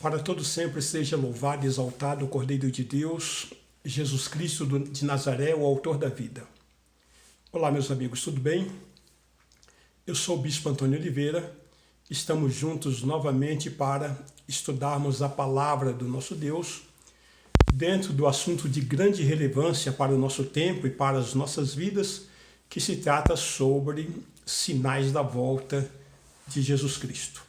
Para todo sempre seja louvado e exaltado o Cordeiro de Deus, Jesus Cristo de Nazaré, o autor da vida. Olá, meus amigos, tudo bem? Eu sou o Bispo Antônio Oliveira. Estamos juntos novamente para estudarmos a palavra do nosso Deus dentro do assunto de grande relevância para o nosso tempo e para as nossas vidas, que se trata sobre sinais da volta de Jesus Cristo.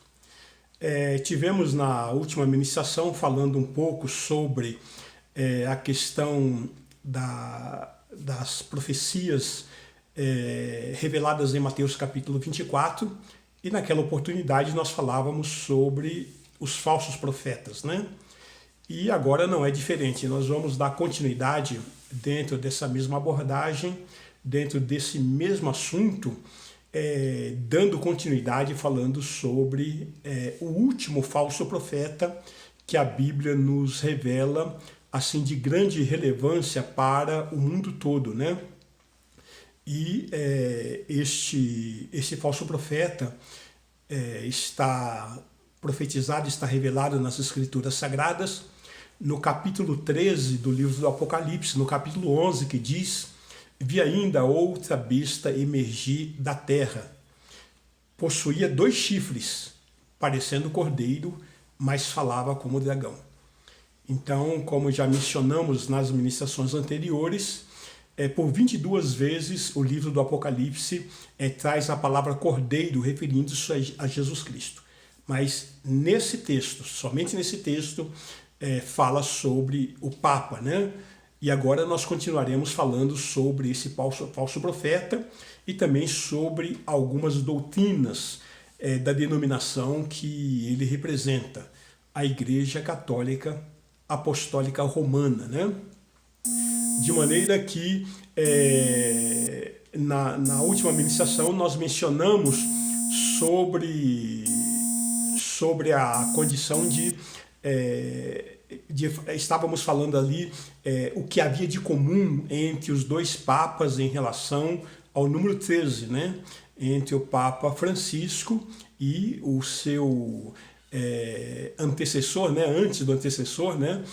Tivemos na última ministração falando um pouco sobre a questão das profecias reveladas em Mateus capítulo 24, e naquela oportunidade nós falávamos sobre os falsos profetas, né? E agora não é diferente, nós vamos dar continuidade dentro dessa mesma abordagem, dentro desse mesmo assunto, dando continuidade falando sobre o último falso profeta que a Bíblia nos revela assim de grande relevância para o mundo todo, né? E este falso profeta está profetizado, está revelado nas Escrituras Sagradas, no capítulo 13 do livro do Apocalipse, no capítulo 11, que diz: vi ainda outra besta emergir da terra. Possuía 2 chifres, parecendo cordeiro, mas falava como dragão. Então, como já mencionamos nas ministrações anteriores, por 22 vezes o livro do Apocalipse traz a palavra cordeiro, referindo-se a Jesus Cristo. Mas nesse texto, somente nesse texto, fala sobre o Papa, né? E agora nós continuaremos falando sobre esse falso profeta e também sobre algumas doutrinas da denominação que ele representa, a Igreja Católica Apostólica Romana, né? De maneira que na última ministração nós mencionamos sobre a condição estávamos falando ali o que havia de comum entre os 2 papas em relação ao número 13, né? Entre o Papa Francisco e o seu antecessor, né? Antes do antecessor, né?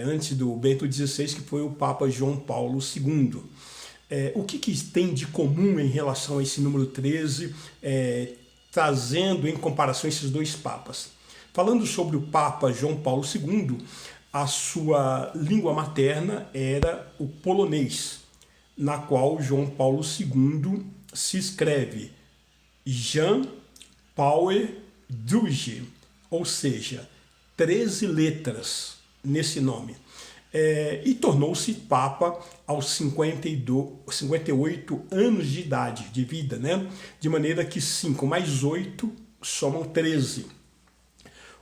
Antes do Bento XVI, que foi o Papa João Paulo II. O que tem de comum em relação a esse número 13, trazendo em comparação esses 2 papas? Falando sobre o Papa João Paulo II, a sua língua materna era o polonês, na qual João Paulo II se escreve Jan Paul II, ou seja, 13 letras nesse nome. E tornou-se Papa aos 58 anos de idade, de vida, né? De maneira que 5 mais 8 somam 13.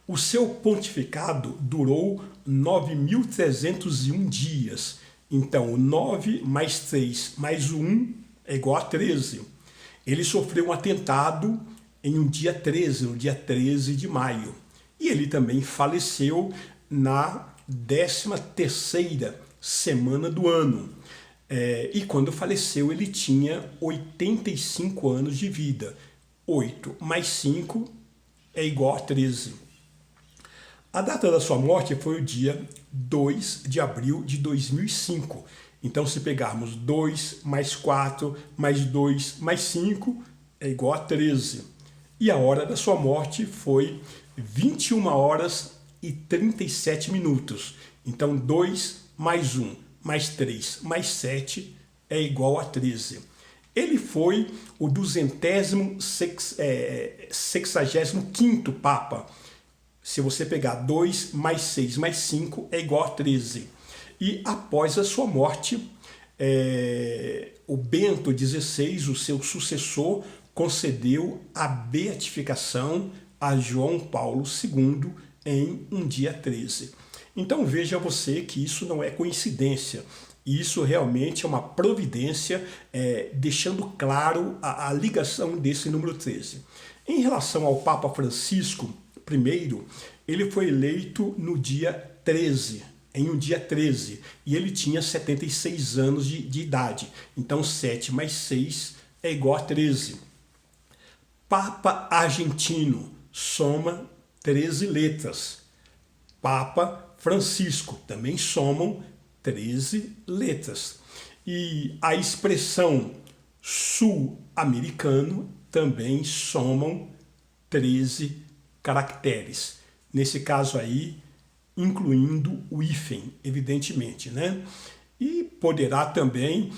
O seu pontificado durou 9.301 dias. Então, 9 mais 3 mais 1 é igual a 13. Ele sofreu um atentado em um dia 13, no dia 13 de maio. E ele também faleceu na 13ª semana do ano. E quando faleceu, ele tinha 85 anos de vida. 8 mais 5 é igual a 13. A data da sua morte foi o dia 2 de abril de 2005. Então, se pegarmos 2 mais 4 mais 2 mais 5 é igual a 13. E a hora da sua morte foi 21 horas e 37 minutos. Então, 2 mais 1 mais 3 mais 7 é igual a 13. Ele foi o 265º Papa. Se você pegar 2 mais 6 mais 5 é igual a 13. E após a sua morte, o Bento XVI, o seu sucessor, concedeu a beatificação a João Paulo II em um dia 13. Então veja você que isso não é coincidência. Isso realmente é uma providência, deixando claro a ligação desse número 13. Em relação ao Papa Francisco, primeiro, ele foi eleito no dia 13, em um dia 13, e ele tinha 76 anos de idade. Então, 7 mais 6 é igual a 13. Papa argentino, soma 13 letras. Papa Francisco, também somam 13 letras. E a expressão sul-americano também somam 13 caracteres. Nesse caso aí, incluindo o hífen, evidentemente, né? E poderá também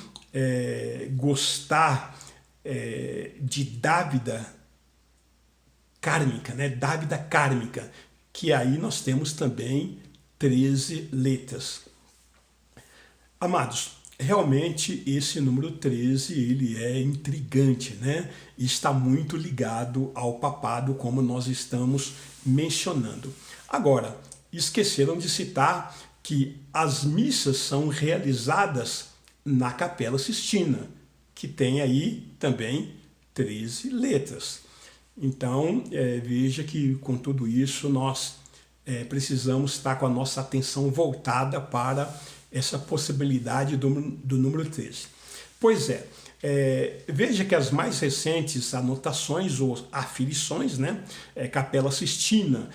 gostar de dávida kármica, né? Dávida kármica, que aí nós temos também 13 letras. Amados, realmente esse número 13 ele é intrigante, né? E está muito ligado ao papado, como nós estamos mencionando. Agora, esqueceram de citar que as missas são realizadas na Capela Sistina, que tem aí também 13 letras. Então, veja que com tudo isso nós precisamos estar com a nossa atenção voltada para essa possibilidade do número 13. Pois veja que as mais recentes anotações ou aferições, né? Capela Sistina,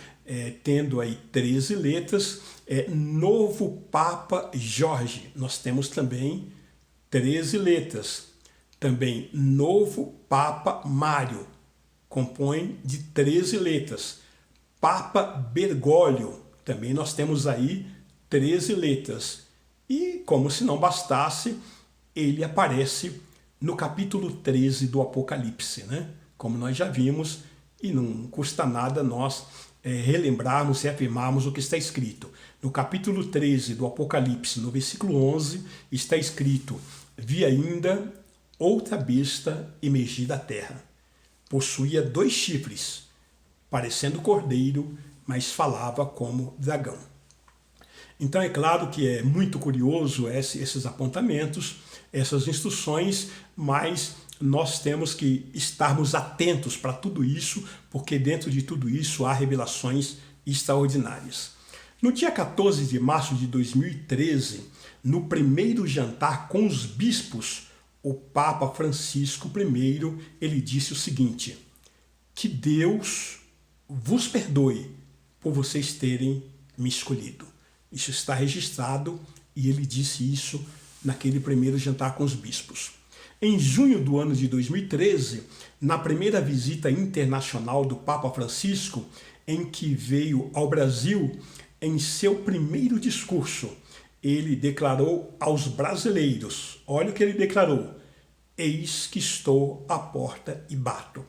tendo aí 13 letras, Novo Papa Jorge, nós temos também 13 letras. Também Novo Papa Mário, compõe de 13 letras. Papa Bergoglio, também nós temos aí 13 letras. E, como se não bastasse, ele aparece no capítulo 13 do Apocalipse, né? Como nós já vimos, e não custa nada nós relembrarmos e afirmarmos o que está escrito. No capítulo 13 do Apocalipse, no versículo 11, está escrito: vi ainda outra besta emergir da terra. Possuía 2 chifres, parecendo cordeiro, mas falava como dragão. Então é claro que é muito curioso esses apontamentos, essas instruções, mas nós temos que estarmos atentos para tudo isso, porque dentro de tudo isso há revelações extraordinárias. No dia 14 de março de 2013, no primeiro jantar com os bispos, o Papa Francisco I, ele disse o seguinte: que Deus vos perdoe por vocês terem me escolhido. Isso está registrado e ele disse isso naquele primeiro jantar com os bispos. Em junho do ano de 2013, na primeira visita internacional do Papa Francisco, em que veio ao Brasil, em seu primeiro discurso, ele declarou aos brasileiros, olha o que ele declarou: eis que estou à porta e bato.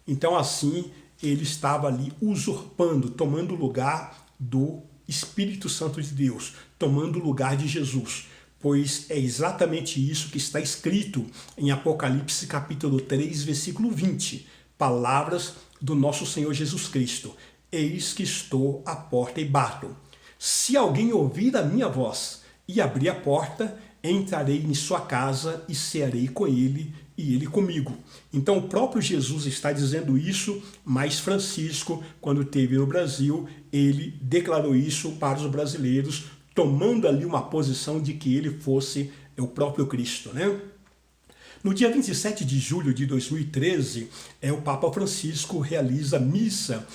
Então assim, ele estava ali usurpando, tomando o lugar do Espírito Santo de Deus, tomando o lugar de Jesus, pois é exatamente isso que está escrito em Apocalipse capítulo 3, versículo 20, palavras do nosso Senhor Jesus Cristo: eis que estou à porta e bato. Se alguém ouvir a minha voz e abrir a porta, entrarei em sua casa e cearei com ele e ele comigo. Então o próprio Jesus está dizendo isso, mas Francisco, quando esteve no Brasil, ele declarou isso para os brasileiros, tomando ali uma posição de que ele fosse o próprio Cristo, né? No dia 27 de julho de 2013, o Papa Francisco realiza missa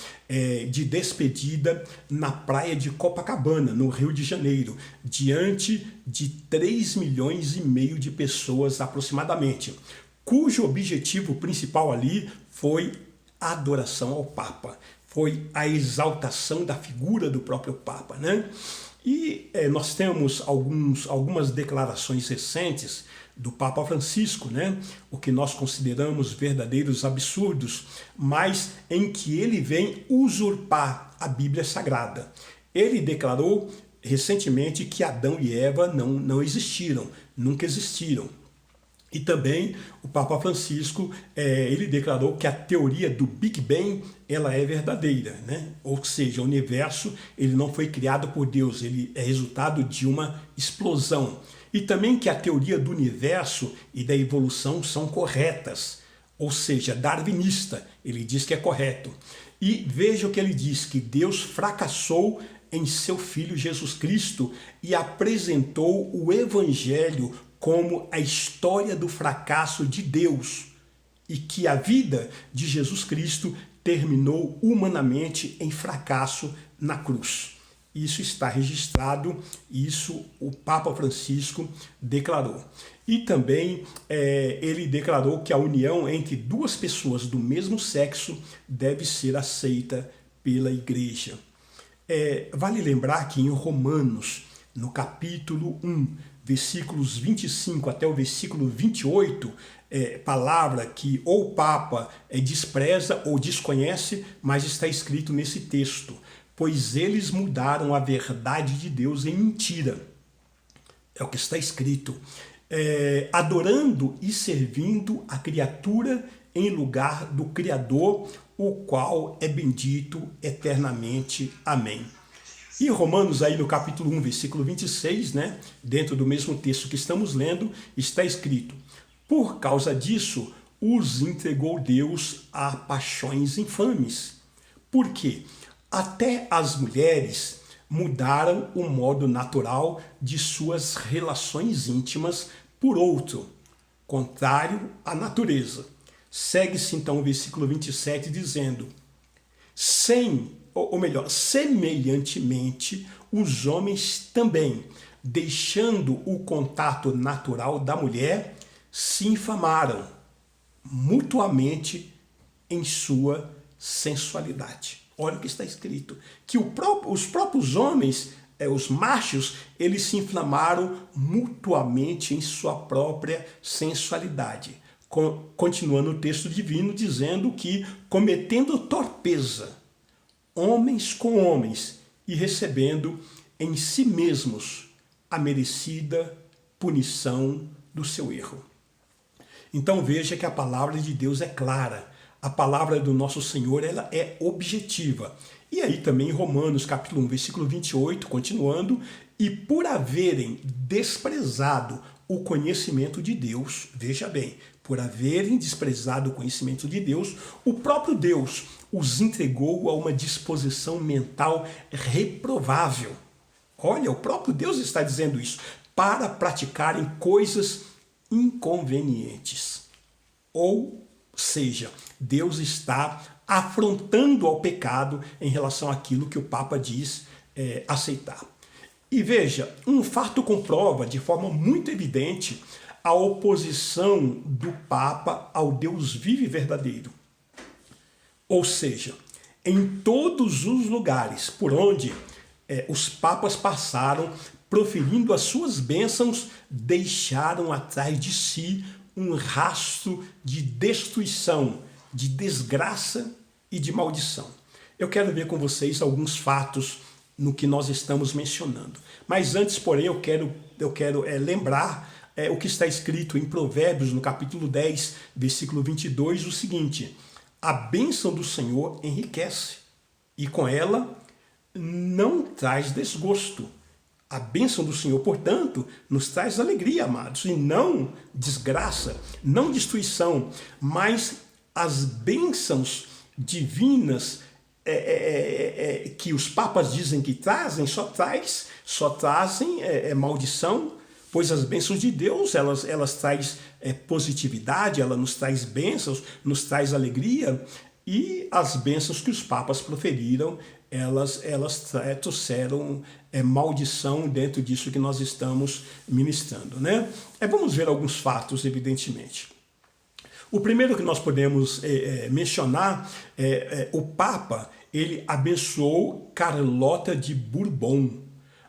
de despedida na praia de Copacabana, no Rio de Janeiro, diante de 3,5 milhões de pessoas aproximadamente, cujo objetivo principal ali foi a adoração ao Papa, foi a exaltação da figura do próprio Papa, né? E nós temos algumas declarações recentes do Papa Francisco, né? O que nós consideramos verdadeiros absurdos, mas em que ele vem usurpar a Bíblia Sagrada. Ele declarou recentemente que Adão e Eva não existiram, nunca existiram. E também o Papa Francisco, ele declarou que a teoria do Big Bang, ela é verdadeira, né? Ou seja, o universo ele não foi criado por Deus, ele é resultado de uma explosão. E também que a teoria do universo e da evolução são corretas, ou seja, darwinista, ele diz que é correto. E veja o que ele diz, que Deus fracassou em seu Filho Jesus Cristo e apresentou o Evangelho como a história do fracasso de Deus e que a vida de Jesus Cristo terminou humanamente em fracasso na cruz. Isso está registrado, isso o Papa Francisco declarou. E também ele declarou que a união entre duas pessoas do mesmo sexo deve ser aceita pela Igreja. Vale lembrar que em Romanos, no capítulo 1, versículos 25 até o versículo 28, palavra que ou o Papa despreza ou desconhece, mas está escrito nesse texto: pois eles mudaram a verdade de Deus em mentira. É o que está escrito. Adorando e servindo a criatura em lugar do Criador, o qual é bendito eternamente. Amém. E Romanos, aí no capítulo 1, versículo 26, né, dentro do mesmo texto que estamos lendo, está escrito: por causa disso, os entregou Deus a paixões infames. Por quê? Até as mulheres mudaram o modo natural de suas relações íntimas por outro, contrário à natureza. Segue-se então o versículo 27 dizendo: semelhantemente, os homens também, deixando o contato natural da mulher, se infamaram mutuamente em sua sensualidade. Olha o que está escrito, que os próprios homens, os machos, eles se inflamaram mutuamente em sua própria sensualidade. Continuando o texto divino dizendo que, cometendo torpeza, homens com homens, e recebendo em si mesmos a merecida punição do seu erro. Então veja que a palavra de Deus é clara. A palavra do nosso Senhor, ela é objetiva. E aí também em Romanos capítulo 1, versículo 28, continuando: e por haverem desprezado o conhecimento de Deus, veja bem, por haverem desprezado o conhecimento de Deus, o próprio Deus os entregou a uma disposição mental reprovável. Olha, o próprio Deus está dizendo isso, para praticarem coisas inconvenientes. Ou seja, Deus está afrontando ao pecado em relação àquilo que o Papa diz aceitar. E veja, um fato comprova de forma muito evidente a oposição do Papa ao Deus vivo e verdadeiro. Ou seja, em todos os lugares por onde os papas passaram, proferindo as suas bênçãos, deixaram atrás de si um rastro de destruição, de desgraça e de maldição. Eu quero ver com vocês alguns fatos no que nós estamos mencionando. Mas antes, porém, eu quero lembrar o que está escrito em Provérbios, no capítulo 10, versículo 22, o seguinte: a bênção do Senhor enriquece, e com ela não traz desgosto. A bênção do Senhor, portanto, nos traz alegria, amados, e não desgraça, não destruição, mas as bênçãos divinas que os papas dizem que trazem, só trazem maldição, pois as bênçãos de Deus, elas trazem positividade, ela nos traz bênçãos, nos traz alegria, e as bênçãos que os papas proferiram, elas trouxeram maldição dentro disso que nós estamos ministrando, né? Vamos ver alguns fatos, evidentemente. O primeiro que nós podemos mencionar o Papa, ele abençoou Carlota de Bourbon,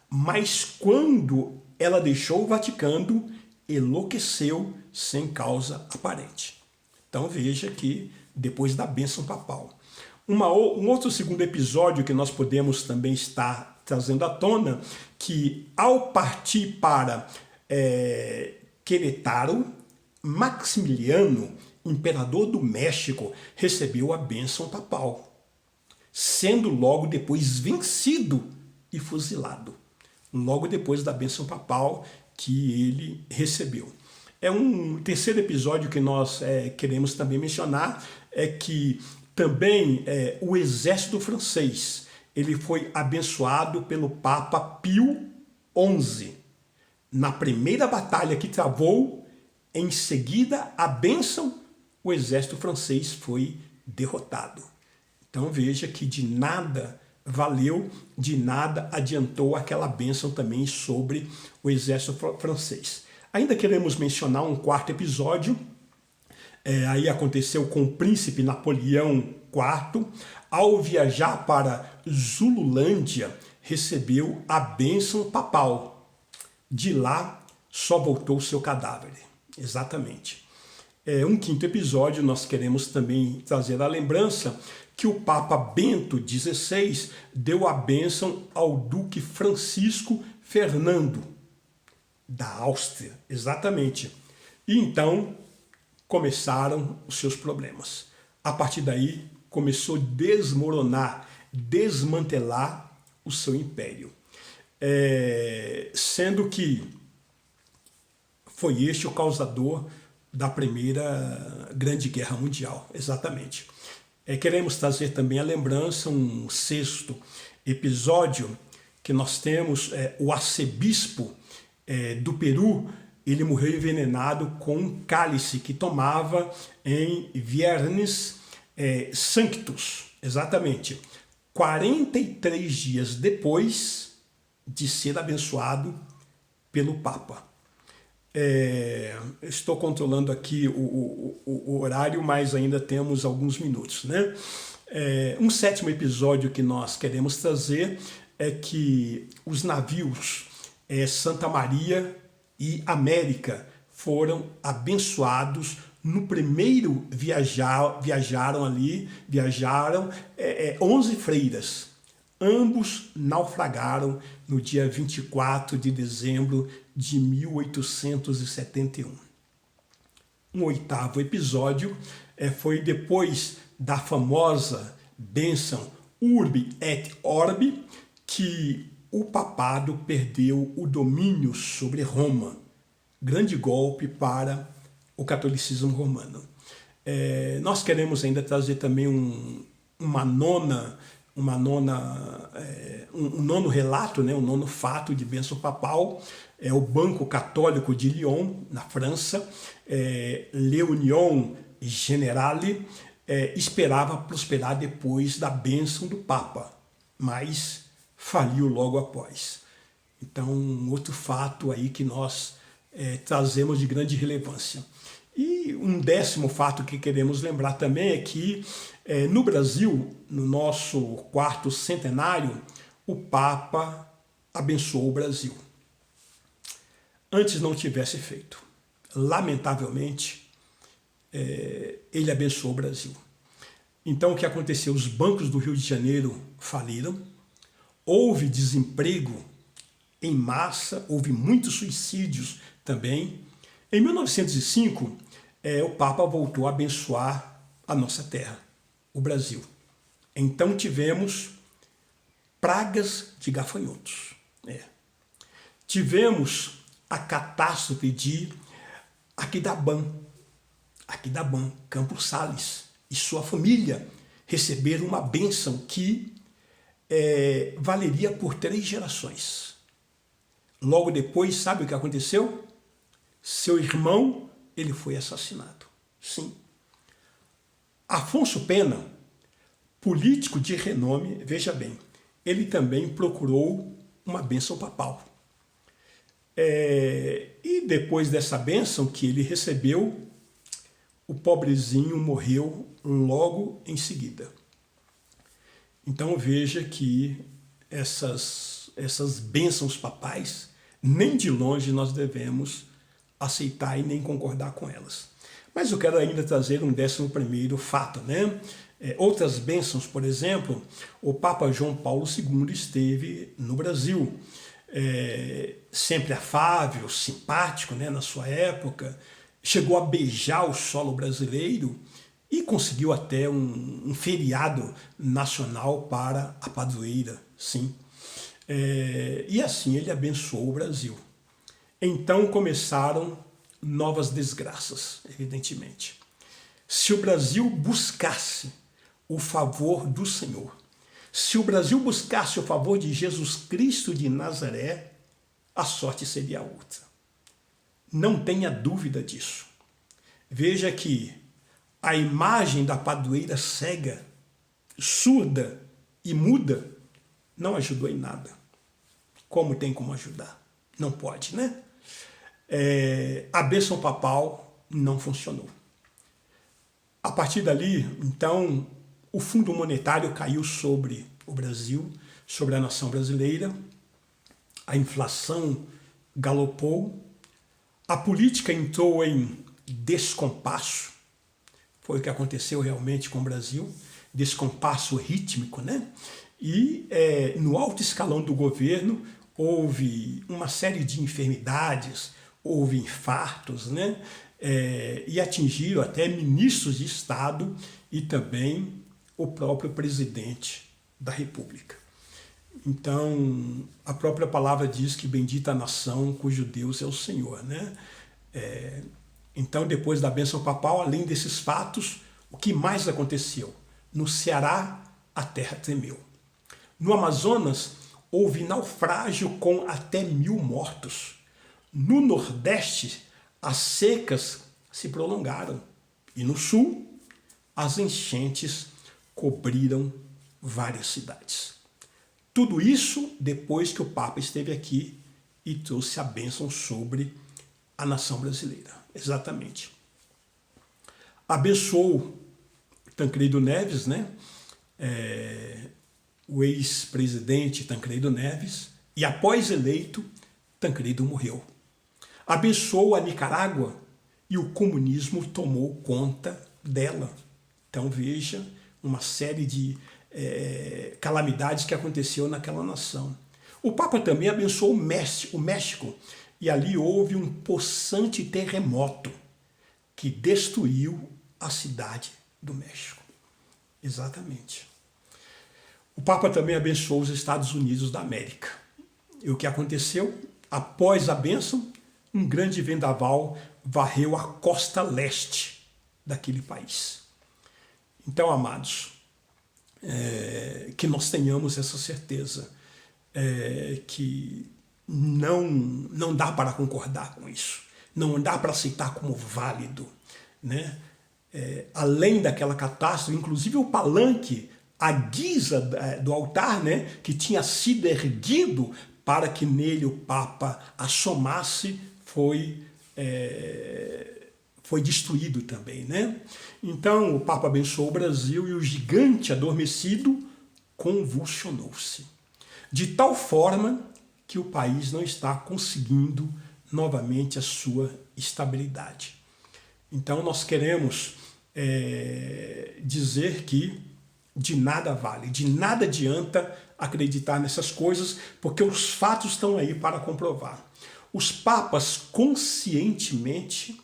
mas quando ela deixou o Vaticano, enlouqueceu sem causa aparente. Então veja que depois da bênção papal. Um outro segundo episódio que nós podemos também estar trazendo à tona, que ao partir para Querétaro, Maximiliano, imperador do México, recebeu a bênção papal, sendo logo depois vencido e fuzilado, logo depois da bênção papal que ele recebeu. Um terceiro episódio que nós queremos também mencionar é que também o exército francês, ele foi abençoado pelo Papa Pio XI. Na primeira batalha que travou, em seguida a bênção, o exército francês foi derrotado. Então veja que de nada valeu, de nada adiantou aquela bênção também sobre o exército francês. Ainda queremos mencionar um quarto episódio, aí aconteceu com o príncipe Napoleão IV, ao viajar para Zululândia, recebeu a bênção papal. De lá, só voltou seu cadáver. Exatamente. Um quinto episódio, nós queremos também trazer a lembrança que o Papa Bento XVI deu a bênção ao Duque Francisco Fernando, da Áustria. Exatamente. E então começaram os seus problemas. A partir daí, começou a desmoronar, desmantelar o seu império. Sendo que foi este o causador da Primeira Grande Guerra Mundial, exatamente. Queremos trazer também a lembrança, um sexto episódio, que nós temos o arcebispo do Peru, ele morreu envenenado com um cálice que tomava em Viernes Sanctus, exatamente, 43 dias depois de ser abençoado pelo Papa. Estou controlando aqui o horário, mas ainda temos alguns minutos, né? Um sétimo episódio que nós queremos trazer é que os navios Santa Maria e América foram abençoados no primeiro viajaram 11 freiras. Ambos naufragaram no dia 24 de dezembro de 1871. Um oitavo episódio foi depois da famosa bênção Urbi et Orbi, que o papado perdeu o domínio sobre Roma. Grande golpe para o catolicismo romano. Nós queremos ainda trazer também um nono relato, né, um nono fato de bênção papal. O Banco Católico de Lyon, na França, l'Union Generale, esperava prosperar depois da bênção do Papa, mas faliu logo após. Então, um outro fato aí que nós trazemos de grande relevância. E um décimo fato que queremos lembrar também é que no Brasil, no nosso quarto centenário, o Papa abençoou o Brasil. Antes não tivesse feito. Lamentavelmente, ele abençoou o Brasil. Então o que aconteceu? Os bancos do Rio de Janeiro faliram, houve desemprego em massa, houve muitos suicídios também. Em 1905, o Papa voltou a abençoar a nossa terra, o Brasil. Então tivemos pragas de gafanhotos. Tivemos a catástrofe de Aquidabã, Campos Sales e sua família receberam uma bênção que valeria por 3 gerações. Logo depois, sabe o que aconteceu? Seu irmão, ele foi assassinado. Sim. Afonso Pena, político de renome, veja bem, ele também procurou uma bênção papal. E depois dessa bênção que ele recebeu, o pobrezinho morreu logo em seguida. Então veja que essas bênçãos papais, nem de longe nós devemos aceitar e nem concordar com elas. Mas eu quero ainda trazer um 11º fato, né? Outras bênçãos, por exemplo, o Papa João Paulo II esteve no Brasil, sempre afável, simpático, né, na sua época, chegou a beijar o solo brasileiro e conseguiu até um feriado nacional para a padroeira, sim. E assim ele abençoou o Brasil. Então começaram novas desgraças, evidentemente. Se o Brasil buscasse o favor do Senhor, se o Brasil buscasse o favor de Jesus Cristo de Nazaré, a sorte seria outra. Não tenha dúvida disso. Veja que a imagem da padroeira cega, surda e muda não ajudou em nada. Como tem como ajudar? Não pode, né? A bênção papal não funcionou. A partir dali, então, o Fundo Monetário caiu sobre o Brasil, sobre a nação brasileira, a inflação galopou, a política entrou em descompasso, foi o que aconteceu realmente com o Brasil, descompasso rítmico, né? E no alto escalão do governo houve uma série de enfermidades, houve infartos, né? E atingiram até ministros de Estado e também o próprio presidente da República. Então, a própria palavra diz que bendita a nação cujo Deus é o Senhor, né? Então, depois da bênção papal, além desses fatos, o que mais aconteceu? No Ceará, a terra tremeu. No Amazonas, houve naufrágio com até 1.000 mortos. No Nordeste, as secas se prolongaram. E no Sul, as enchentes cobriram várias cidades. Tudo isso depois que o Papa esteve aqui e trouxe a bênção sobre a nação brasileira. Exatamente. Abençoou Tancredo Neves, né? O ex-presidente Tancredo Neves, e após eleito, Tancredo morreu. Abençoou a Nicarágua e o comunismo tomou conta dela. Então veja uma série de calamidades que aconteceu naquela nação. O Papa também abençoou o México e ali houve um possante terremoto que destruiu a cidade do México. Exatamente. O Papa também abençoou os Estados Unidos da América. E o que aconteceu? Após a bênção, um grande vendaval varreu a costa leste daquele país. Então, amados, que nós tenhamos essa certeza que não dá para concordar com isso, não dá para aceitar como válido, né? Além daquela catástrofe, inclusive o palanque, a guisa do altar, né, que tinha sido erguido para que nele o Papa assomasse, foi destruído também, né? Então o Papa abençoou o Brasil e o gigante adormecido convulsionou-se, de tal forma que o país não está conseguindo novamente a sua estabilidade. Então nós queremos dizer que de nada vale, de nada adianta acreditar nessas coisas, porque os fatos estão aí para comprovar. Os papas conscientemente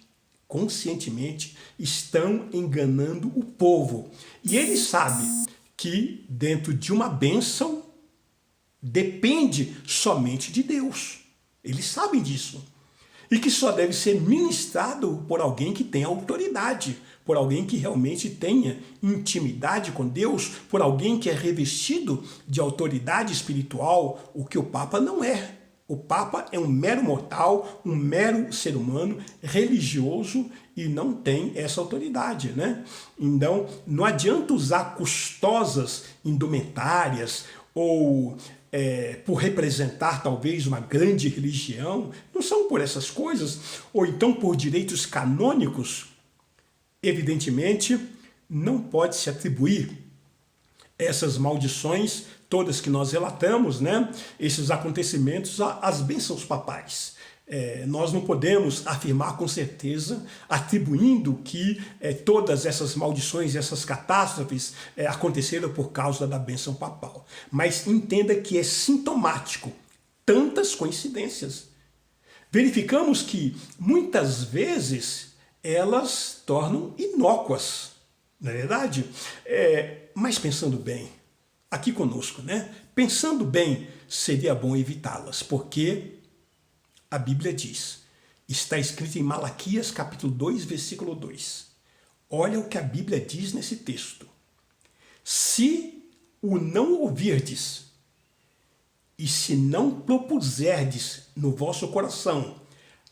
estão enganando o povo. E eles sabem que dentro de uma bênção depende somente de Deus. Eles sabem disso. E que só deve ser ministrado por alguém que tenha autoridade, por alguém que realmente tenha intimidade com Deus, por alguém que é revestido de autoridade espiritual, o que o Papa não é. O Papa é um mero mortal, um mero ser humano religioso e não tem essa autoridade, né? Então, não adianta usar custosas indumentárias ou por representar talvez uma grande religião, não são por essas coisas, ou então por direitos canônicos. Evidentemente, não pode se atribuir essas maldições todas que nós relatamos, né? Esses acontecimentos às bênçãos papais. Nós não podemos afirmar com certeza, atribuindo que todas essas maldições, essas catástrofes aconteceram por causa da bênção papal. Mas entenda que é sintomático tantas coincidências. Verificamos que muitas vezes elas tornam inócuas, não é verdade? Mas pensando bem, aqui conosco, né? Pensando bem, seria bom evitá-las, porque a Bíblia diz, está escrito em Malaquias capítulo 2, versículo 2. Olha o que a Bíblia diz nesse texto. Se o não ouvirdes, e se não propuserdes no vosso coração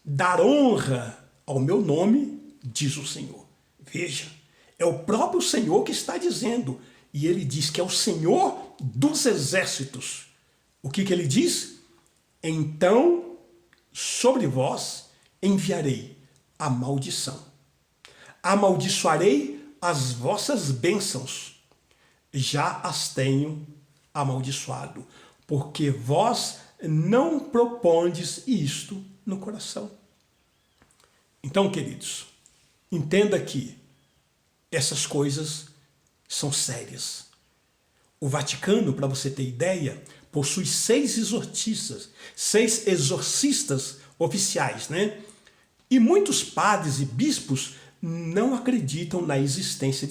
dar honra ao meu nome, diz o Senhor. Veja, é o próprio Senhor que está dizendo. E ele diz que é o Senhor dos exércitos. O que ele diz? Então, sobre vós enviarei a maldição. Amaldiçoarei as vossas bênçãos. Já as tenho amaldiçoado, porque vós não propondes isto no coração. Então, queridos, entenda que essas coisas são sérias. O Vaticano, para você ter ideia, possui 6 exorcistas oficiais, né? E muitos padres e bispos não acreditam na existência